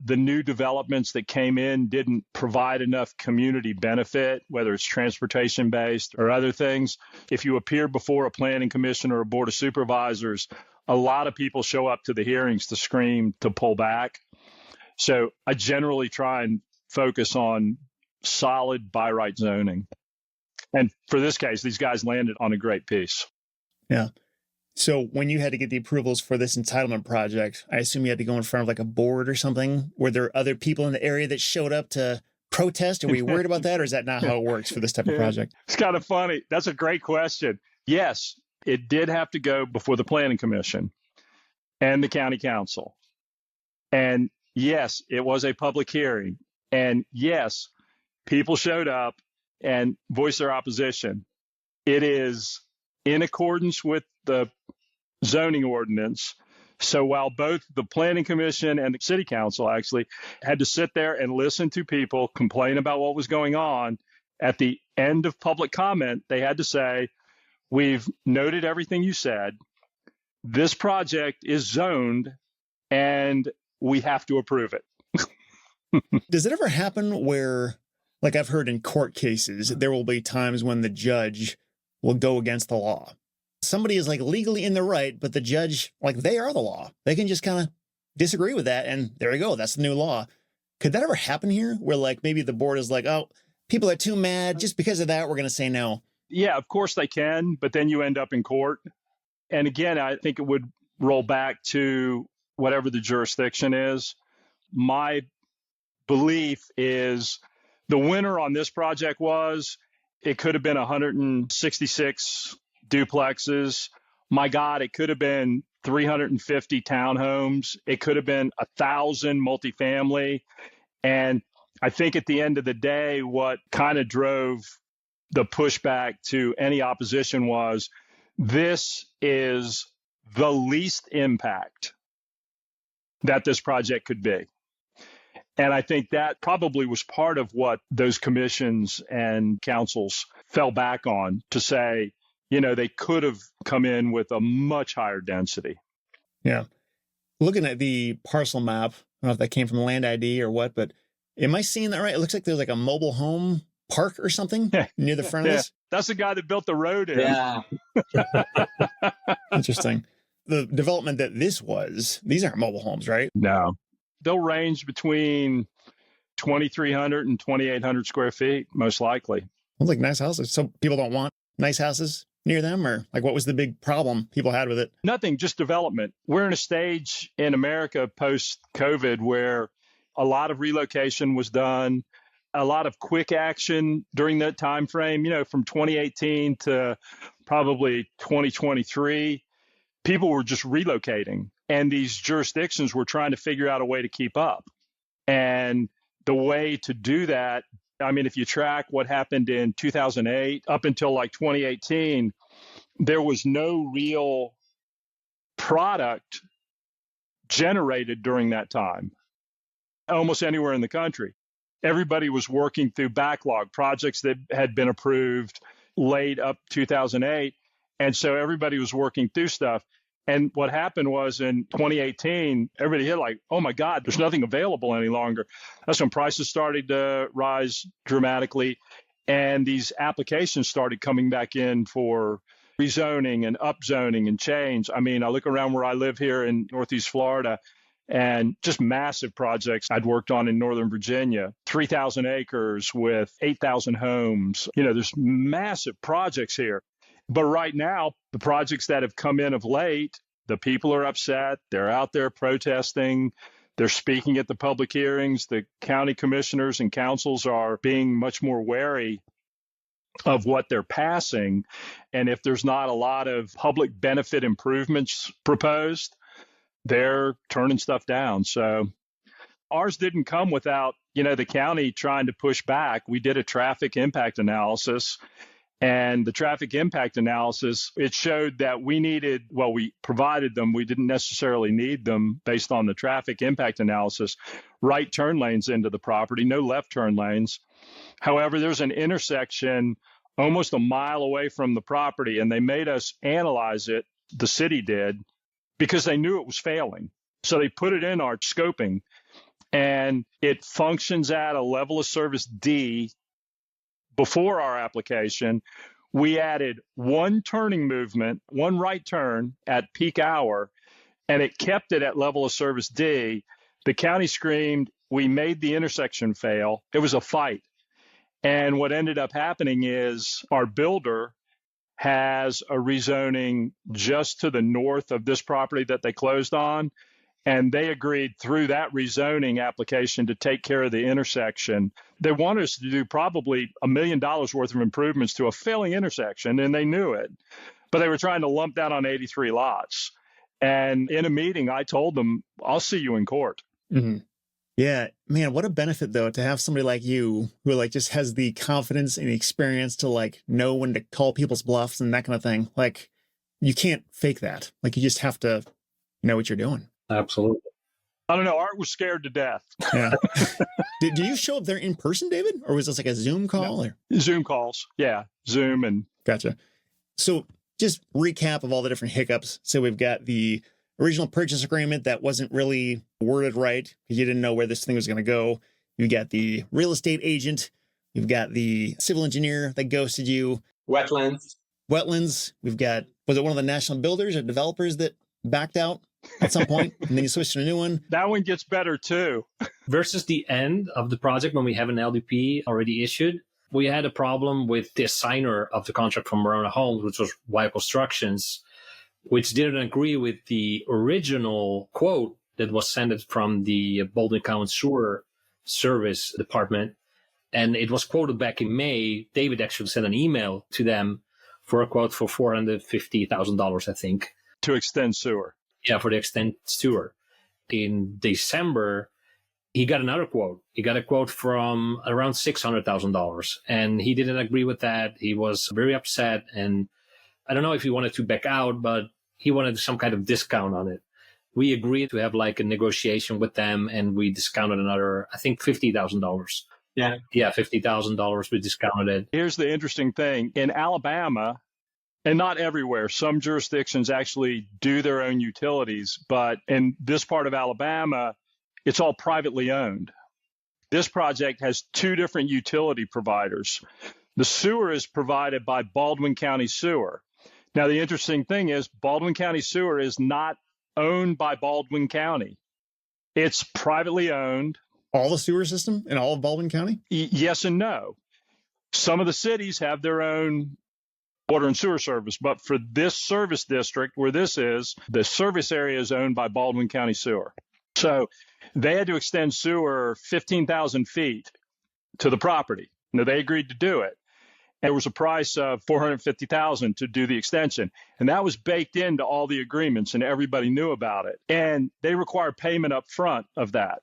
the new developments that came in didn't provide enough community benefit, whether it's transportation-based or other things. If you appear before a planning commission or a board of supervisors, a lot of people show up to the hearings to scream to pull back. So I generally try and focus on solid by right zoning. And for this case, these guys landed on a great piece. Yeah. So when you had to get the approvals for this entitlement project, I assume you had to go in front of like a board or something. Were there other people in the area that showed up to protest? Are we worried about that? Or is that not how it works for this type of project? It's kind of funny. That's a great question. Yes, it did have to go before the planning commission and the county council. And yes, it was a public hearing. And yes, people showed up and voiced their opposition. It is in accordance with the zoning ordinance. So while both the planning commission and the city council actually had to sit there and listen to people complain about what was going on, at the end of public comment, they had to say, "We've noted everything you said. This project is zoned and we have to approve it." Does it ever happen where, like I've heard in court cases, there will be times when the judge will go against the law? Somebody is like legally in the right, but the judge, like they are the law. They can just kind of disagree with that. And there you go. That's the new law. Could that ever happen here where like maybe the board is like, oh, people are too mad. Just because of that, we're going to say no. Yeah, of course they can, but then you end up in court. And again, I think it would roll back to whatever the jurisdiction is. My belief is the winner on this project was, it could have been 166 duplexes. My God, it could have been 350 townhomes. It could have been 1,000 multifamily. And I think at the end of the day, what kind of drove the pushback to any opposition was, this is the least impact that this project could be. And I think that probably was part of what those commissions and councils fell back on, to say, they could have come in with a much higher density. Yeah. Looking at the parcel map, I don't know if that came from Land ID or what, but am I seeing that right? It looks like there's like a mobile home park or something near the front of this. That's the guy that built the road in. Yeah. Interesting. The development that this was, these aren't mobile homes, right? No. They'll range between 2,300 and 2,800 square feet, most likely. Sounds like nice houses. So people don't want nice houses near them, or like what was the big problem people had with it? Nothing, just development. We're in a stage in America post-COVID where a lot of relocation was done, a lot of quick action during that time frame, from 2018 to probably 2023. People were just relocating, and these jurisdictions were trying to figure out a way to keep up. And the way to do that, I mean, if you track what happened in 2008 up until like 2018, there was no real product generated during that time, almost anywhere in the country. Everybody was working through backlog projects that had been approved late up 2008. And so everybody was working through stuff. And what happened was in 2018, everybody hit like, oh my God, there's nothing available any longer. That's when prices started to rise dramatically. And these applications started coming back in for rezoning and upzoning and change. I mean, I look around where I live here in Northeast Florida, and just massive projects I'd worked on in Northern Virginia, 3,000 acres with 8,000 homes. There's massive projects here. But right now, the projects that have come in of late, the people are upset. They're out there protesting. They're speaking at the public hearings. The county commissioners and councils are being much more wary of what they're passing. And if there's not a lot of public benefit improvements proposed, they're turning stuff down. So ours didn't come without, the county trying to push back. We did a traffic impact analysis. And the traffic impact analysis, it showed that we provided them. We didn't necessarily need them based on the traffic impact analysis. Right turn lanes into the property, no left turn lanes. However, there's an intersection almost a mile away from the property, and they made us analyze it, the city did, because they knew it was failing. So they put it in our scoping, and it functions at a level of service D. Before our application, we added one turning movement, one right turn at peak hour, and it kept it at level of service D. The county screamed, we made the intersection fail. It was a fight. And what ended up happening is our builder has a rezoning just to the north of this property that they closed on. And they agreed through that rezoning application to take care of the intersection. They wanted us to do probably $1 million worth of improvements to a failing intersection, and they knew it. But they were trying to lump that on 83 lots. And in a meeting, I told them, I'll see you in court. Mm-hmm. Yeah, man, what a benefit, though, to have somebody like you who just has the confidence and the experience to know when to call people's bluffs and that kind of thing. You can't fake that. You just have to know what you're doing. Absolutely. I don't know. Art was scared to death. Yeah. Did you show up there in person, David? Or was this a Zoom call? No. Zoom calls. Yeah. Zoom and. Gotcha. So just recap of all the different hiccups. So we've got the original purchase agreement that wasn't really worded right because you didn't know where this thing was going to go. You got the real estate agent. You've got the civil engineer that ghosted you. Wetlands. We've got, was it one of the national builders or developers that backed out at some point, and then you switch to a new one? That one gets better too. Versus the end of the project when we have an LDP already issued, we had a problem with the assigner of the contract from Verona Homes, which was White Constructions, which didn't agree with the original quote that was sent from the Baldwin County Sewer Service Department. And it was quoted back in May. David actually sent an email to them for a quote for $450,000, I think. To extend sewer. Yeah, for the extend sewer. In December, he got another quote. He got a quote from around $600,000, and he didn't agree with that. He was very upset, and I don't know if he wanted to back out, but he wanted some kind of discount on it. We agreed to have a negotiation with them, and we discounted another, I think, $50,000. Yeah, $50,000. We discounted it. Here's the interesting thing. In Alabama, and not everywhere, some jurisdictions actually do their own utilities, but in this part of Alabama, it's all privately owned. This project has two different utility providers. The sewer is provided by Baldwin County Sewer. Now, the interesting thing is Baldwin County Sewer is not owned by Baldwin County. It's privately owned. All the sewer system in all of Baldwin County? Yes and no. Some of the cities have their own water and sewer service, but for this service district where this is, the service area is owned by Baldwin County Sewer. So they had to extend sewer 15,000 feet to the property. Now, they agreed to do it. And there was a price of $450,000 to do the extension. And that was baked into all the agreements, and everybody knew about it. And they required payment up front of that.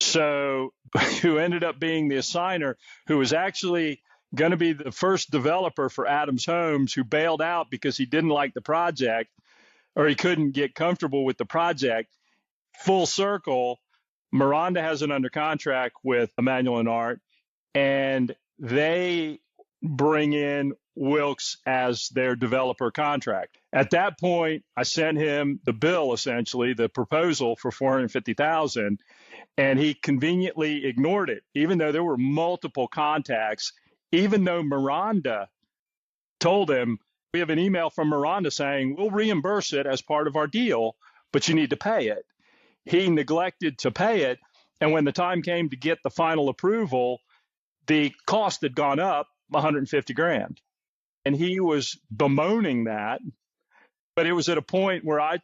So who ended up being the assigner, who was actually going to be the first developer for Adams Homes, who bailed out because he didn't like the project or he couldn't get comfortable with the project. Full circle, Miranda has it under contract with Emanuel and Art, and they bring in Wilkes as their developer contract. At that point, I sent him the bill, essentially, the proposal for $450,000, and he conveniently ignored it, even though there were multiple contacts, even though Miranda told him, we have an email from Miranda saying, we'll reimburse it as part of our deal, but you need to pay it. He neglected to pay it, and when the time came to get the final approval, the cost had gone up $150,000. And he was bemoaning that. But it was at a point where I'm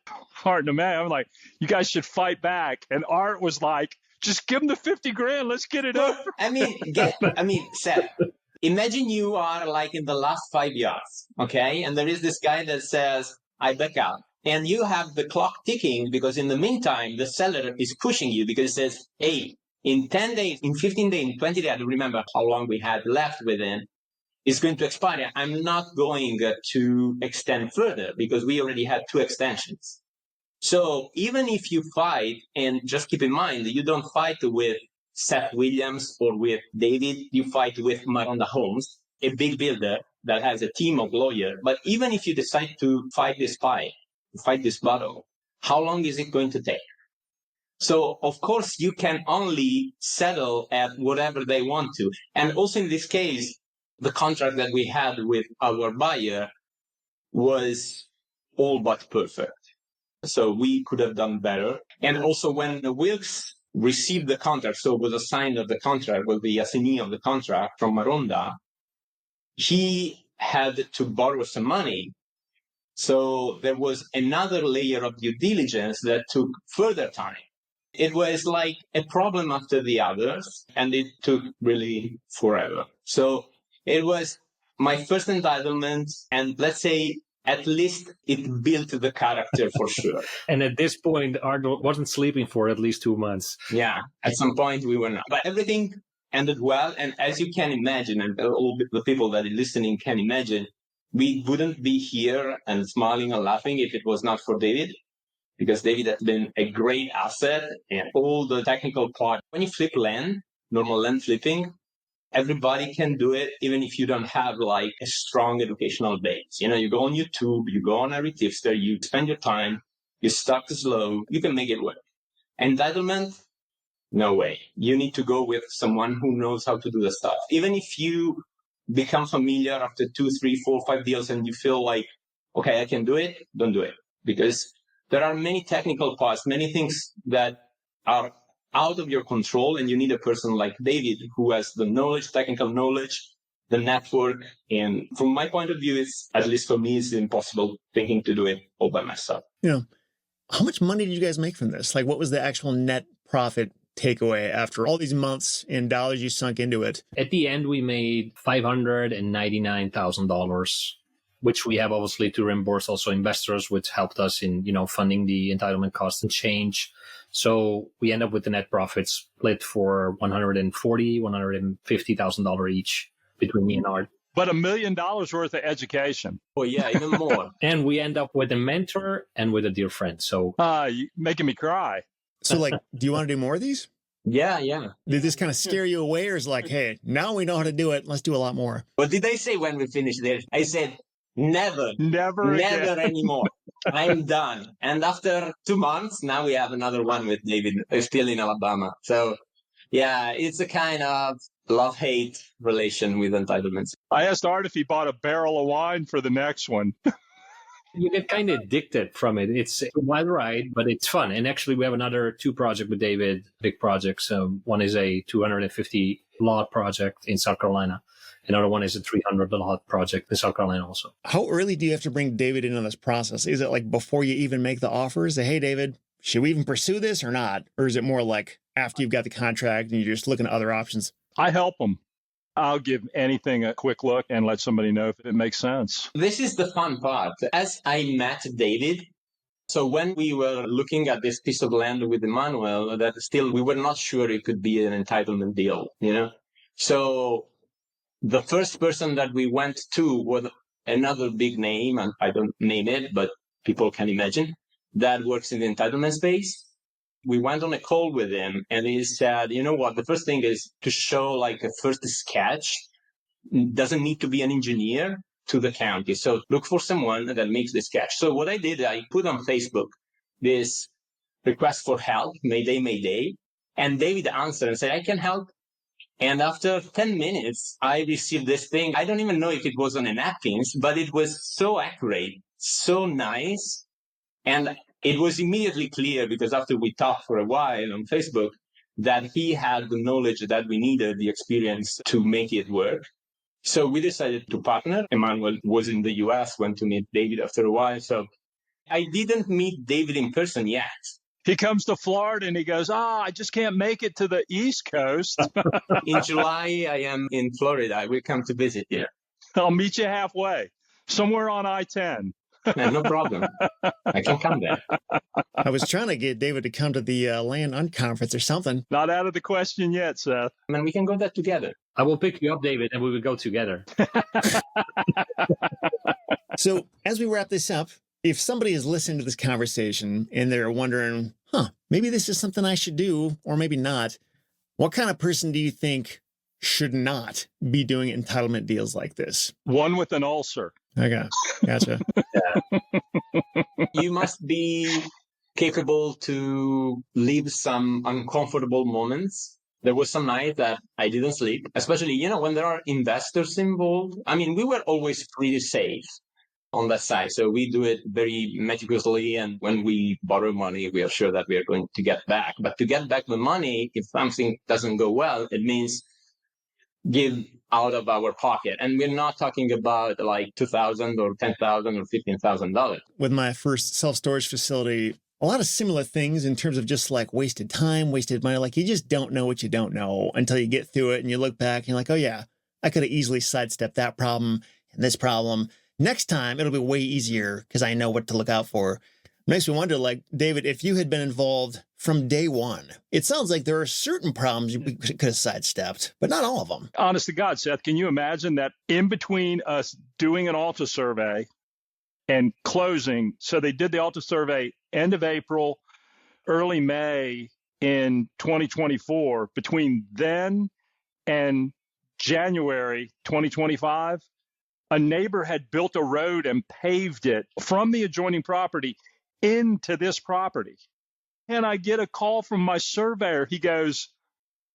like, you guys should fight back. And Art was like, just give him the $50,000. Let's get it over. Seth, imagine you are like in the last 5 yards, okay? And there is this guy that says, I back out. And you have the clock ticking because in the meantime, the seller is pushing you because it says, hey, in 10 days, in 15 days, in 20 days, I don't remember how long we had left within, it's going to expire. I'm not going to extend further because we already had 2 extensions. So even if you fight, and just keep in mind that you don't fight with Seth Williams or with David, you fight with Miranda Homes, a big builder that has a team of lawyers. But even if you decide to fight this fight, fight this battle, how long is it going to take? So, of course, you can only settle at whatever they want to. And also in this case, the contract that we had with our buyer was all but perfect. So we could have done better. And also when Wilkes received the contract, so was assigned of the contract, was the assignee of the contract from Miranda, he had to borrow some money. So there was another layer of due diligence that took further time. It was like a problem after the others, and it took really forever. So it was my first entitlement, and let's say at least it built the character for sure. And at this point, Art wasn't sleeping for at least 2 months. Yeah, at some point we were not. But everything ended well, and as you can imagine, and all the people that are listening can imagine, we wouldn't be here and smiling and laughing if it was not for David, because David has been a great asset and all the technical part. When you flip land, normal land flipping, everybody can do it, even if you don't have like a strong educational base. You know, you go on YouTube, you go on REtipster, you spend your time, you start slow, you can make it work. Entitlement, no way. You need to go with someone who knows how to do the stuff. Even if you become familiar after 2, 3, 4, 5 deals and you feel like, okay, I can do it, don't do it. Because there are many technical parts, many things that are out of your control, and you need a person like David who has the knowledge, technical knowledge, the network. And from my point of view, it's, at least for me, it's impossible thinking to do it all by myself. You know, how much money did you guys make from this? Like, what was the actual net profit takeaway after all these months and dollars you sunk into it? At the end, we made $599,000, which we have obviously to reimburse also investors, which helped us in, funding the entitlement costs and change. So we end up with the net profits split for $140,000, $150,000 each between me and Art. But $1 million worth of education. Oh yeah, even more. And we end up with a mentor and with a dear friend. So you're making me cry. So, like, do you want to do more of these? Yeah. Did this kind of scare you away, or is it like, hey, now we know how to do it, let's do a lot more? What did I say when we finished this? I said, never again. anymore. I'm done. And after 2 months, now we have another one with David, still in Alabama. So yeah, it's a kind of love-hate relation with entitlements. I asked Art if he bought a barrel of wine for the next one. You get kind of addicted from it. It's a wild ride, but it's fun. And actually, we have another 2 projects with David, big projects. One is a 250 lot project in South Carolina. Another one is a 300 lot project in South Carolina also. How early do you have to bring David in on this process? Is it like before you even make the offers? Say, hey, David, should we even pursue this or not? Or is it more like after you've got the contract and you're just looking at other options? I help them. I'll give anything a quick look and let somebody know if it makes sense. This is the fun part. As I met David, so when we were looking at this piece of land with Emanuel, that still we were not sure it could be an entitlement deal, you know? So the first person that we went to was another big name, and I don't name it, but people can imagine, that works in the entitlement space. We went on a call with him and he said, you know what, the first thing is to show like a first sketch. Doesn't need to be an engineer to the county. So look for someone that makes the sketch. So what I did, I put on Facebook this request for help, Mayday. And David answered and said, I can help. And after 10 minutes, I received this thing. I don't even know if it was on a napkins, but it was so accurate, so nice. And it was immediately clear, because after we talked for a while on Facebook, that he had the knowledge that we needed, the experience to make it work. So we decided to partner. Emanuel was in the US, went to meet David after a while. So I didn't meet David in person yet. He comes to Florida and he goes, I just can't make it to the East Coast. In July, I am in Florida. I will come to visit you. I'll meet you halfway, somewhere on I-10. No problem. I can come there. I was trying to get David to come to the Land Unconference or something. Not out of the question yet, Seth. And we can go there together. I will pick you up, David, and we will go together. So as we wrap this up, if somebody is listening to this conversation and they're wondering, maybe this is something I should do, or maybe not, what kind of person do you think should not be doing entitlement deals like this? One with an ulcer. Okay, gotcha. You must be capable to live some uncomfortable moments. There was some night that I didn't sleep, especially, when there are investors involved. I mean, we were always pretty safe on that side. So we do it very meticulously. And when we borrow money, we are sure that we are going to get back. But to get back the money, if something doesn't go well, it means give out of our pocket. And we're not talking about like $2,000 or $10,000 or $15,000. With my first self-storage facility, a lot of similar things in terms of just like wasted time, wasted money. Like you just don't know what you don't know until you get through it and you look back and you're like, oh yeah, I could have easily sidestepped that problem and this problem. Next time it'll be way easier because I know what to look out for. Makes me wonder, like, David, if you had been involved from day one, it sounds like there are certain problems you could have sidestepped, but not all of them. Honest to God, Seth, can you imagine that in between us doing an Alta survey and closing? So they did the Alta survey end of April, early May in 2024. Between then and January 2025, a neighbor had built a road and paved it from the adjoining property into this property. And I get a call from my surveyor. He goes,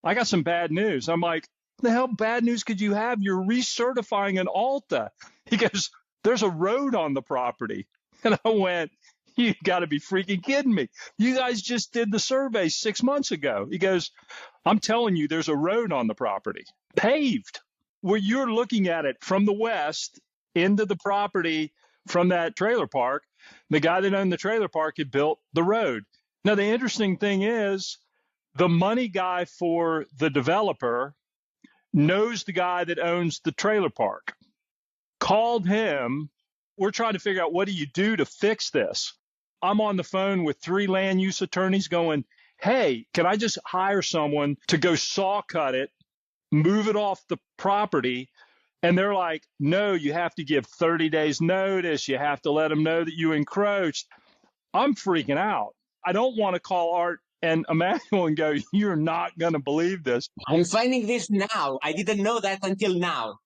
I got some bad news. I'm like, what the hell bad news could you have? You're recertifying an Alta. He goes, there's a road on the property. And I went, you got to be freaking kidding me. You guys just did the survey 6 months ago. He goes, I'm telling you, there's a road on the property, paved, where you're looking at it from the west into the property from that trailer park. The guy that owned the trailer park had built the road. Now, the interesting thing is the money guy for the developer knows the guy that owns the trailer park, called him. We're trying to figure out, what do you do to fix this? I'm on the phone with 3 land use attorneys going, hey, can I just hire someone to go saw cut it, move it off the property? And they're like, no, you have to give 30 days notice. You have to let them know that you encroached. I'm freaking out. I don't want to call Art and Emanuel and go, you're not going to believe this. I'm finding this now. I didn't know that until now.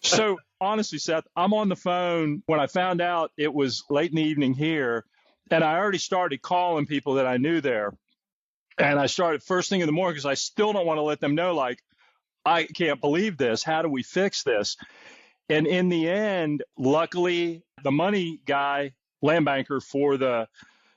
So honestly, Seth, I'm on the phone when I found out it was late in the evening here, and I already started calling people that I knew there. And I started first thing in the morning because I still don't want to let them know, like, I can't believe this. How do we fix this? And in the end, luckily, the money guy, land banker for the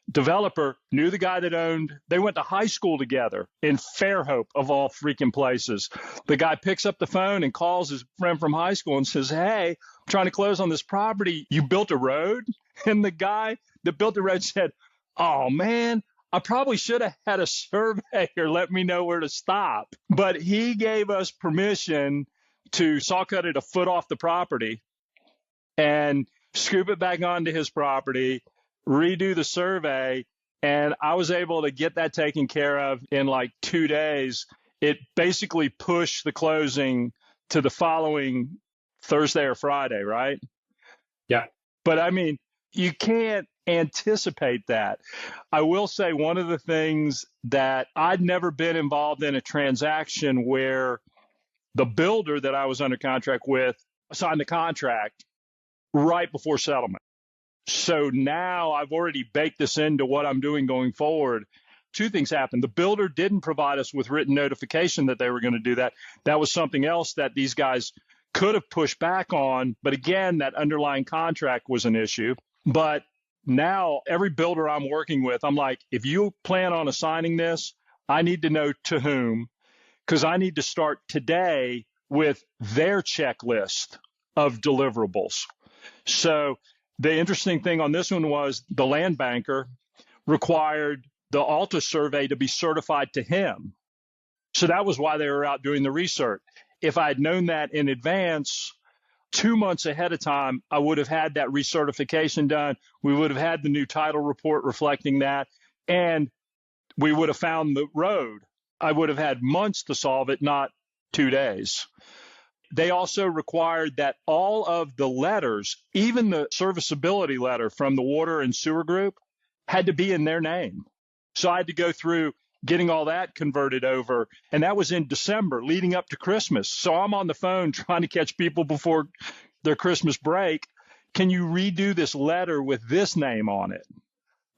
developer, knew the guy that owned. They went to high school together in Fairhope, of all freaking places. The guy picks up the phone and calls his friend from high school and says, hey, I'm trying to close on this property. You built a road? And the guy that built the road said, oh, man, I probably should have had a surveyor let me know where to stop. But he gave us permission to saw cut it a foot off the property and scoop it back onto his property, redo the survey, and I was able to get that taken care of in like 2 days. It basically pushed the closing to the following Thursday or Friday, right? Yeah. But I mean, you can't anticipate that. I will say one of the things that I'd never been involved in a transaction where the builder that I was under contract with signed the contract right before settlement. So now I've already baked this into what I'm doing going forward. Two things happened. The builder didn't provide us with written notification that they were going to do that. That was something else that these guys could have pushed back on. But again, that underlying contract was an issue. But now every builder I'm working with, I'm like, if you plan on assigning this, I need to know to whom, because I need to start today with their checklist of deliverables. So the interesting thing on this one was the land banker required the Alta survey to be certified to him. So that was why they were out doing the research. If I had known that in advance, 2 months ahead of time, I would have had that recertification done. We would have had the new title report reflecting that, and we would have found the road. I would have had months to solve it, not 2 days. They also required that all of the letters, even the serviceability letter from the water and sewer group, had to be in their name. So I had to go through getting all that converted over. And that was in December leading up to Christmas. So I'm on the phone trying to catch people before their Christmas break. Can you redo this letter with this name on it?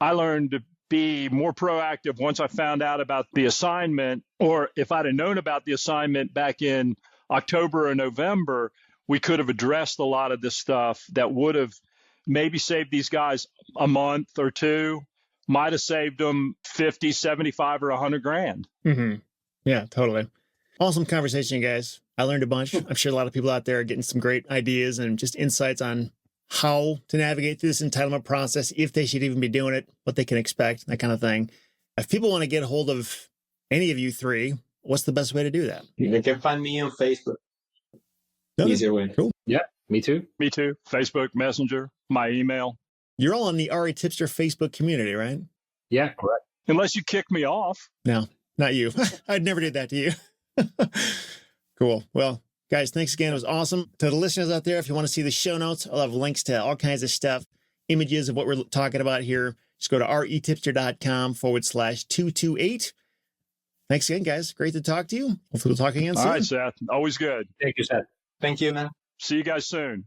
I learned to be more proactive once I found out about the assignment, or if I'd have known about the assignment back in October or November, we could have addressed a lot of this stuff that would have maybe saved these guys a month or two, might have saved them 50, 75 or 100 grand. Mm-hmm. Yeah, totally. Awesome conversation, guys. I learned a bunch. I'm sure a lot of people out there are getting some great ideas and just insights on how to navigate through this entitlement process, if they should even be doing it, what they can expect, that kind of thing. If people want to get a hold of any of you three, what's the best way to do that? They can find me on Facebook. Okay. Easier way. Cool. Yeah, me too. Me too. Facebook, Messenger, my email. You're all in the REtipster Facebook community, right? Yeah, correct. Unless you kick me off. No, not you. I'd never did that to you. Cool. Well, guys, thanks again. It was awesome. To the listeners out there, if you want to see the show notes, I'll have links to all kinds of stuff, images of what we're talking about here. Just go to retipster.com/228. Thanks again, guys. Great to talk to you. Hopefully we'll talk again soon. All right, Seth. Always good. Thank you, Seth. Thank you, man. See you guys soon.